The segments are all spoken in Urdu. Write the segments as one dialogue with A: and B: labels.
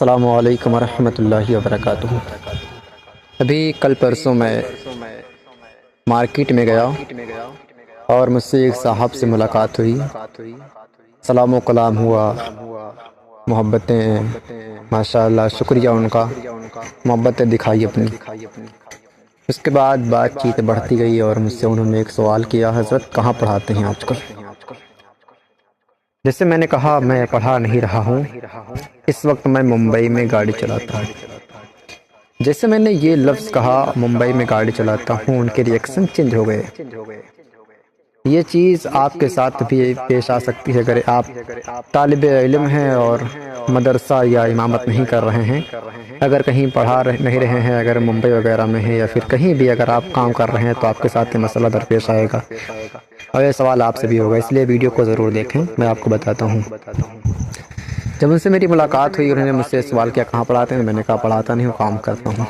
A: السلام علیکم ورحمۃ اللہ وبرکاتہ۔ ابھی کل پرسوں میں مارکیٹ میں گیا اور مجھ سے ایک صاحب سے ملاقات ہوئی، سلام و کلام ہوا، محبتیں، ماشاء اللہ شکریہ ان کا، محبتیں دکھائی اپنی۔ اس کے بعد بات چیت بڑھتی گئی اور مجھ سے انہوں نے ایک سوال کیا، حضرت کہاں پڑھاتے ہیں آج کل؟ جیسے میں نے کہا میں پڑھا نہیں رہا ہوں، اس وقت میں ممبئی میں گاڑی چلاتا ہوں۔ جیسے میں نے یہ لفظ کہا ممبئی میں گاڑی چلاتا ہوں، ان کے ریئیکشن چینج ہو گئے۔ یہ چیز آپ کے ساتھ بھی پیش آ سکتی ہے اگر آپ طالب علم ہیں اور مدرسہ یا امامت نہیں کر رہے ہیں، اگر کہیں پڑھا نہیں رہے ہیں، اگر ممبئی وغیرہ میں ہیں یا پھر کہیں بھی اگر آپ کام کر رہے ہیں تو آپ کے ساتھ یہ مسئلہ درپیش آئے گا اور یہ سوال آپ سے بھی ہوگا، اس لیے ویڈیو کو ضرور دیکھیں، میں آپ کو بتاتا ہوں۔ جب ان سے میری ملاقات ہوئی، انہوں نے مجھ سے سوال کیا کہاں پڑھاتے ہیں، میں نے کہا پڑھاتا نہیں ہوں، کام کرتا ہوں۔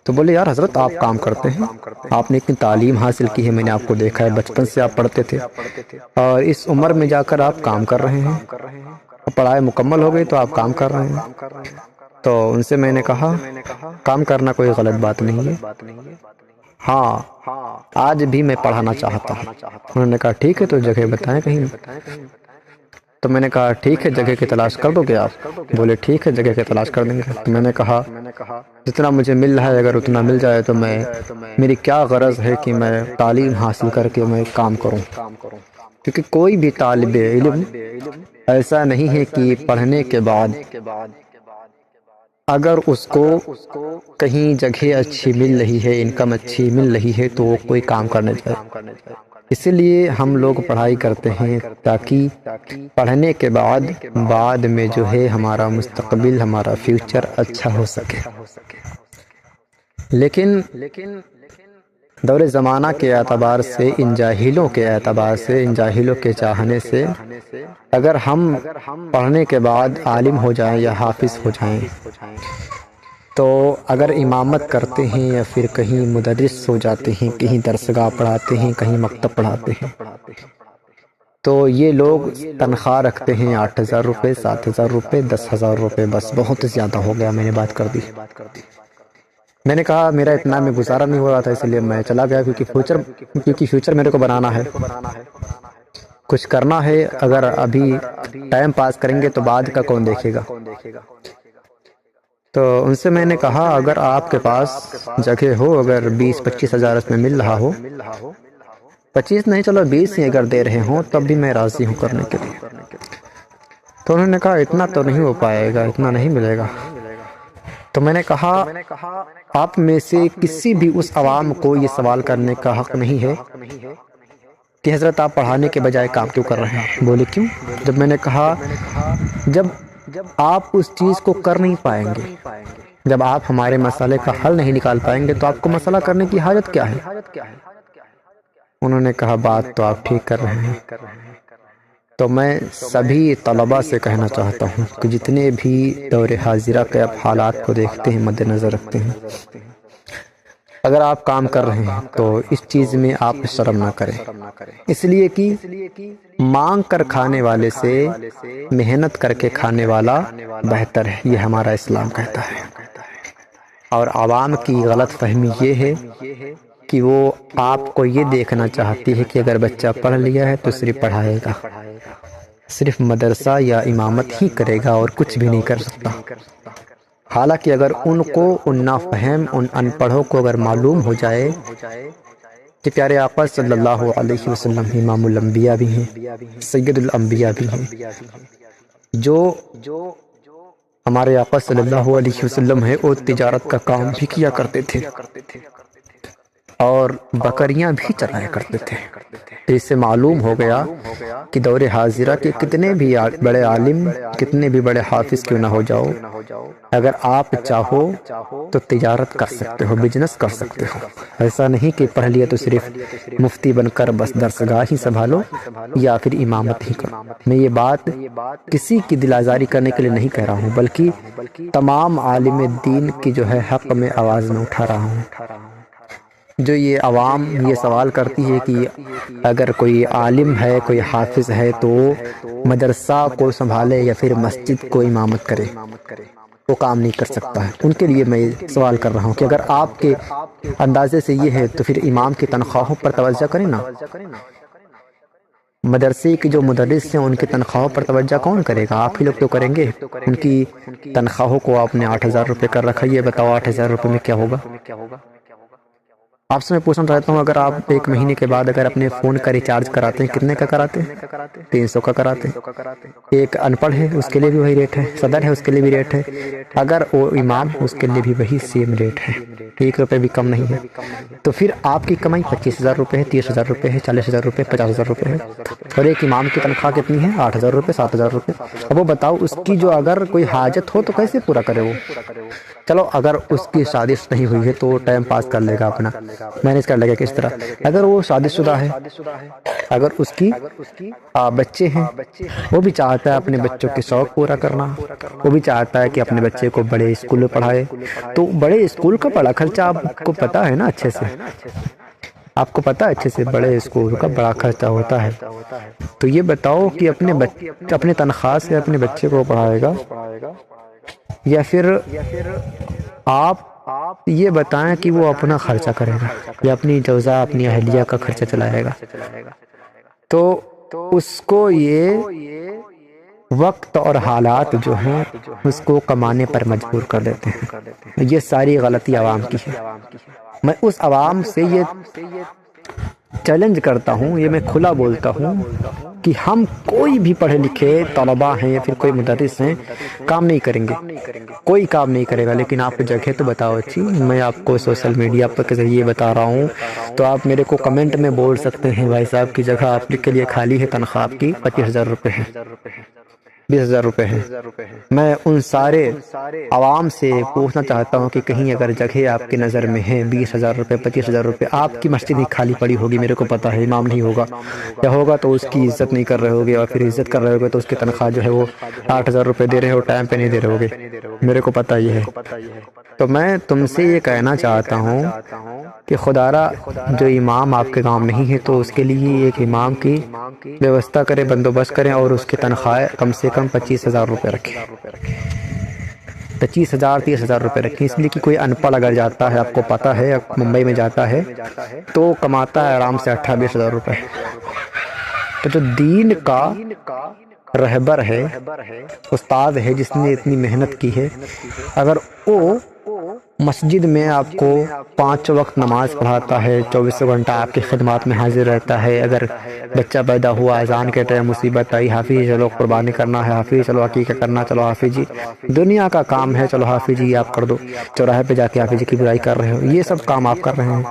A: تو بولے یار حضرت آپ کام کرتے ہیں، آپ نے اتنی تعلیم حاصل کی ہے، میں نے آپ کو دیکھا ہے بچپن سے آپ پڑھتے تھے اور اس عمر میں جا کر آپ کام کر رہے ہیں، پڑھائی مکمل ہو گئی تو آپ کام کر رہے ہیں۔ تو ان سے میں نے کہا کام کرنا کوئی غلط بات نہیں ہے، ہاں آج بھی میں پڑھانا چاہتا ہوں۔ انہوں نے کہا ٹھیک ہے تو جگہ بتائیں کہیں۔ تو میں نے کہا ٹھیک ہے جگہ کی تلاش کر دو گے آپ؟ بولے ٹھیک ہے جگہ کی تلاش کر دیں گے۔ تو میں نے کہا جتنا مجھے مل رہا ہے اگر اتنا مل جائے تو میری کیا غرض ہے کہ میں تعلیم حاصل کر کے میں کام کروں، کیونکہ کوئی بھی طالب علم ایسا نہیں ہے کہ پڑھنے کے بعد اگر اس کو کہیں جگہ اچھی مل رہی ہے، انکم اچھی مل رہی ہے تو وہ کوئی کام کرنے جائے۔ اسی لیے ہم لوگ پڑھائی کرتے ہیں تاکہ پڑھنے کے بعد میں جو ہے ہمارا مستقبل، ہمارا فیوچر اچھا ہو سکے۔ لیکن دور زمانہ کے اعتبار سے، ان جاہلوں کے اعتبار سے، ان جاہلوں کے چاہنے سے اگر ہم پڑھنے کے بعد عالم ہو جائیں یا حافظ ہو جائیں تو اگر امامت کرتے ہیں یا پھر کہیں مدرس ہو جاتے ہیں، کہیں درسگاہ پڑھاتے ہیں، کہیں مکتب پڑھاتے ہیں، تو یہ لوگ تنخواہ رکھتے ہیں 8,000 روپے، 7,000 روپے، 10,000 روپے، بس بہت زیادہ ہو گیا، میں نے بات کر دی۔ میں نے کہا میرا اتنا میں گزارا نہیں ہو رہا تھا، اس لیے میں چلا گیا، کیونکہ فیوچر میرے کو بنانا ہے، کچھ کرنا ہے۔ اگر ابھی ٹائم پاس کریں گے تو بعد کا کون دیکھے گا؟ تو ان سے میں نے کہا اگر آپ کے پاس جگہ ہو، اگر 20-25 ہزار اس میں مل رہا ہو، 25 نہیں چلو 20 ہی اگر دے رہے ہوں تب بھی میں راضی ہوں کرنے کے لیے۔ تو انہوں نے کہا اتنا تو نہیں ہو پائے گا، اتنا نہیں ملے گا۔ تو میں نے کہا آپ میں سے کسی بھی اس عوام کو یہ سوال کرنے کا حق نہیں ہے کہ حضرت آپ پڑھانے کے بجائے کام کیوں کر رہے ہیں؟ بولے کیوں؟ جب میں نے کہا جب آپ اس چیز کو کر نہیں پائیں گے، جب آپ ہمارے مسئلے کا حل نہیں نکال پائیں گے تو آپ کو مسئلہ کرنے کی حاجت کیا ہے؟ انہوں نے کہا بات تو آپ ٹھیک کر رہے ہیں۔ تو میں سبھی طلباء سے کہنا چاہتا ہوں کہ جتنے بھی دور حاضرہ کے حالات کو دیکھتے ہیں، مد نظر رکھتے ہیں، اگر آپ کام کر رہے ہیں تو اس چیز میں آپ شرم نہ کریں، اس لیے کہ مانگ کر کھانے والے سے محنت کر کے کھانے والا بہتر ہے، یہ ہمارا اسلام کہتا ہے۔ اور عوام کی غلط فہمی یہ ہے کہ وہ آپ کو یہ دیکھنا چاہتی ہے کہ اگر بچہ پڑھ لیا ہے تو صرف پڑھائے گا، صرف مدرسہ یا امامت ہی کرے گا اور کچھ بھی نہیں کر سکتا۔ حالانکہ اگر ان کو، ان نافہم، ان ان پڑھوں کو اگر معلوم ہو جائے کہ پیارے آقا صلی اللہ علیہ وسلم امام الانبیاء بھی ہیں، سید الانبیاء بھی ہیں، جو ہمارے آقا صلی اللہ علیہ وسلم ہے وہ تجارت کا کام بھی کیا کرتے تھے اور بکریاں بھی چرایا کرتے تھے، تو اس سے معلوم ہو گیا کہ دور حاضرہ کے کتنے بھی بڑے عالم، کتنے بھی بڑے حافظ کیوں نہ ہو جاؤ، اگر آپ چاہو تو تجارت کر سکتے ہو، بزنس کر سکتے ہو۔ ایسا نہیں کہ پڑھ لیا تو صرف مفتی بن کر بس درسگاہ ہی سنبھالو یا پھر امامت ہی کرو۔ میں یہ بات کسی کی دل آزاری کرنے کے لیے نہیں کہہ رہا ہوں، بلکہ تمام عالم دین کی جو ہے حق میں آواز میں اٹھا رہا ہوں۔ جو یہ عوام یہ سوال کرتی ہے کہ اگر کوئی عالم ہے، کوئی حافظ ہے تو مدرسہ کو سنبھالے یا پھر مسجد کو امامت کرے، وہ کام نہیں کر سکتا ہے۔ ان کے لیے میں سوال کر رہا ہوں کہ اگر آپ کے اندازے سے یہ ہے تو پھر امام کی تنخواہوں پر توجہ کریں نا۔ مدرسے کے جو مدرس ہیں ان کی تنخواہوں پر توجہ کون کرے گا؟ آپ ہی لوگ تو کریں گے۔ ان کی تنخواہوں کو آپ نے 8,000 روپے کر رکھا، یہ بتاؤ 8,000 روپے میں کیا ہوگا؟ آپ سے میں پوچھنا چاہتا ہوں، اگر آپ ایک مہینے کے بعد اگر اپنے فون کا ریچارج کراتے ہیں، کتنے کا کراتے ہیں؟ 300 کا کراتے ہیں۔ ایک ان پڑھ ہے اس کے لیے بھی وہی ریٹ ہے، صدر ہے اس کے لیے بھی ریٹ ہے، اگر وہ امام اس کے لیے بھی وہی سیم ریٹ ہے، 1 روپے بھی کم نہیں ہے۔ تو پھر آپ کی کمائی 25,000 روپے ہے، 30,000 روپے ہے، 40,000 روپے، 50,000 روپے ہے، اور ایک امام کی تنخواہ کتنی ہے؟ 8,000 روپے، 7,000 روپے۔ اب وہ بتاؤ اس کی جو اگر کوئی حاجت ہو تو کیسے پورا کرے وہ؟ چلو اگر اس کی شادی نہیں ہوئی ہے تو وہ ٹائم پاس کر لے گا اپنا، مینج کر لے گا کس طرح۔ اگر وہ شادی شدہ ہے، اگر اس کی بچے ہیں، وہ بھی چاہتا ہے اپنے بچوں کے شوق پورا کرنا، وہ بھی چاہتا ہے کہ اپنے بچے کو بڑے اسکول میں پڑھائے، تو بڑے اسکول کا بڑا خرچہ آپ کو پتہ ہے نا اچھے سے، آپ کو پتہ ہے اچھے سے بڑے اسکول کا بڑا خرچہ ہوتا ہے۔ تو یہ بتاؤ کہ اپنے تنخواہ سے اپنے بچے کو پڑھائے گا، یا پھر آپ یہ بتائیں کہ وہ اپنا خرچہ کرے گا یا اپنی جوزا اپنی اہلیہ کا خرچہ چلائے گا؟ تو اس کو یہ وقت اور حالات جو ہیں اس کو کمانے پر مجبور کر دیتے ہیں۔ یہ ساری غلطی عوام کی ہے۔ میں اس عوام سے یہ چیلنج کرتا ہوں، یہ میں کھلا بولتا ہوں کہ ہم کوئی بھی پڑھے لکھے طلباء ہیں یا پھر کوئی مدرس ہیں کام نہیں کریں گے، کوئی کام نہیں کرے گا، لیکن آپ کو جگہ تو بتاؤ اچھی۔ میں آپ کو سوشل میڈیا پر کے ذریعے بتا رہا ہوں، تو آپ میرے کو کمنٹ میں بول سکتے ہیں بھائی صاحب کی جگہ آپ کے لیے خالی ہے، تنخواہ آپ کی 25,000 روپے ہے، 20,000 روپے ہے۔ میں ان سارے عوام سے پوچھنا چاہتا ہوں کہ کہیں اگر جگہ آپ کی نظر میں ہے 20,000 روپے، 25,000 روپے، آپ کی مسجد ہی خالی پڑی ہوگی، میرے کو پتا ہے، امام نہیں ہوگا یا ہوگا تو اس کی عزت نہیں کر رہے ہوگے، اور پھر عزت کر رہے ہوگے تو اس کی تنخواہ جو ہے وہ 8,000 روپے دے رہے ہو، ٹائم پہ نہیں دے رہے ہوگے، میرے کو پتا یہ ہے۔ تو میں تم سے یہ کہنا چاہتا ہوں کہ خدا را جو امام آپ کے گاؤں نہیں ہے تو اس کے لیے ایک امام کی ویوستھا کرے، بندوبست کریں، اور اس کی تنخواہ کم سے کم 25,000 روپے رکھیں، 25,000 30,000 روپے رکھیں، اس لیے کہ کوئی ان پڑھ اگر جاتا ہے، آپ کو پتا ہے ممبئی میں جاتا ہے تو کماتا ہے آرام سے 28,000 روپے۔ تو جو دین کا رہبر ہے، استاد ہے، جس نے اتنی محنت کی ہے، اگر وہ مسجد میں آپ کو 5 وقت نماز پڑھاتا ہے، 24 گھنٹہ آپ کی خدمات میں حاضر رہتا ہے، اگر بچہ پیدا ہوا، اذان کے ٹائم مصیبت آئی، حافظ چلو قربانی کرنا ہے، حافظ چلو عقیقہ کرنا، چلو حافظ جی دنیا کا کام ہے، چلو حافظ جی آپ کر دو، چوراہے پہ جا کے حافظ جی کی برائی کر رہے ہو، یہ سب کام آپ کر رہے ہیں۔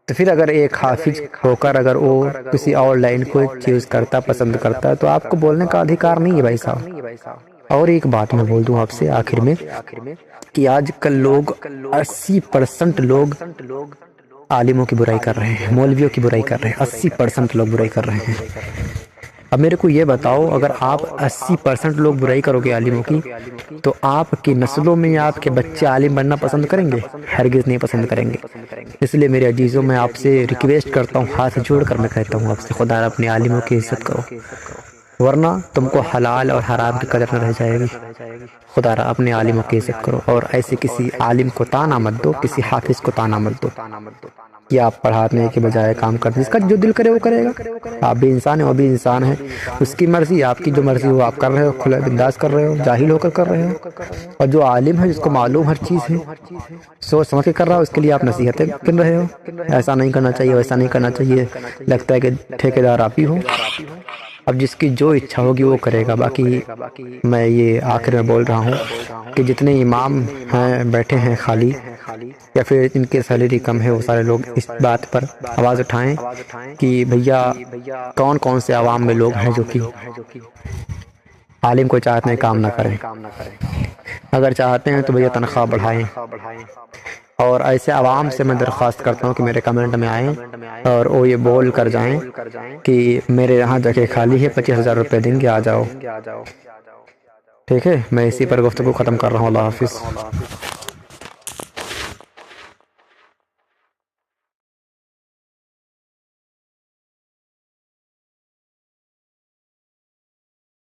A: تو پھر اگر ایک حافظ ہو کر اگر وہ کسی اور لائن کو چوز کرتا، پسند کرتا ہے، تو آپ کو بولنے کا ادھیکار نہیں ہے بھائی صاحب۔ اور ایک بات میں بول دوں آپ سے آخر میں، کہ آج کل لوگ 80% لوگ عالموں کی برائی کر رہے ہیں، مولویوں کی برائی کر رہے ہیں، 80% لوگ برائی کر رہے ہیں۔ اب میرے کو یہ بتاؤ، اگر آپ 80% لوگ برائی کرو گے عالموں کی، تو آپ کی نسلوں میں یا آپ کے بچے عالم بننا پسند کریں گے؟ ہرگز نہیں پسند کریں گے۔ اس لیے میرے عزیزوں، میں آپ سے ریکویسٹ کرتا ہوں، ہاتھ جوڑ کر میں کہتا ہوں آپ سے، خدا اپنے عالموں کی عزت کرو، ورنہ تم کو حلال اور حرام کی قدر نہ رہ جائے گی۔ خدا را اپنے عالموں کی عزت کرو، اور ایسے کسی عالم کو تانا مت دو، کسی حافظ کو تانا مت دو کہ آپ پڑھانے کے بجائے کام کرتے، جس کا جو دل کرے وہ کرے گا۔ آپ بھی انسان ہیں، وہ بھی انسان ہے، اس کی مرضی، آپ کی جو مرضی وہ آپ کر رہے ہو، کھلا بنداز کر رہے ہو، جاہل ہو کر رہے ہو، اور جو عالم ہے جس کو معلوم ہر چیز ہے، سوچ سمجھ کے کر رہا ہو، اس کے لیے آپ نصیحتیں کر رہے ہو، ایسا نہیں کرنا چاہیے، ویسا نہیں کرنا چاہیے، لگتا ہے کہ ٹھیکیدار آپ ہی ہو۔ اب جس کی جو اچھا ہوگی وہ کرے گا۔ باقی میں یہ آخر میں بول رہا ہوں کہ جتنے امام ہیں بیٹھے ہیں خالی، یا پھر ان کے سیلری کم ہے، وہ سارے لوگ اس بات پر آواز اٹھائیں کہ بھیا کون کون سے عوام میں لوگ ہیں جو کہ عالم کو چاہتے ہیں کام نہ کریں، اگر چاہتے ہیں تو بھیا تنخواہ بڑھائیں۔ اور ایسے عوام سے میں درخواست کرتا ہوں کہ میرے کمنٹ میں آئیں اور وہ یہ بول کر جائیں کہ میرے یہاں جگہ خالی ہے، 25,000 روپے دیں گے، آ جاؤ۔ ٹھیک ہے، میں اسی پر گفتگو ختم کر رہا ہوں۔ اللہ حافظ۔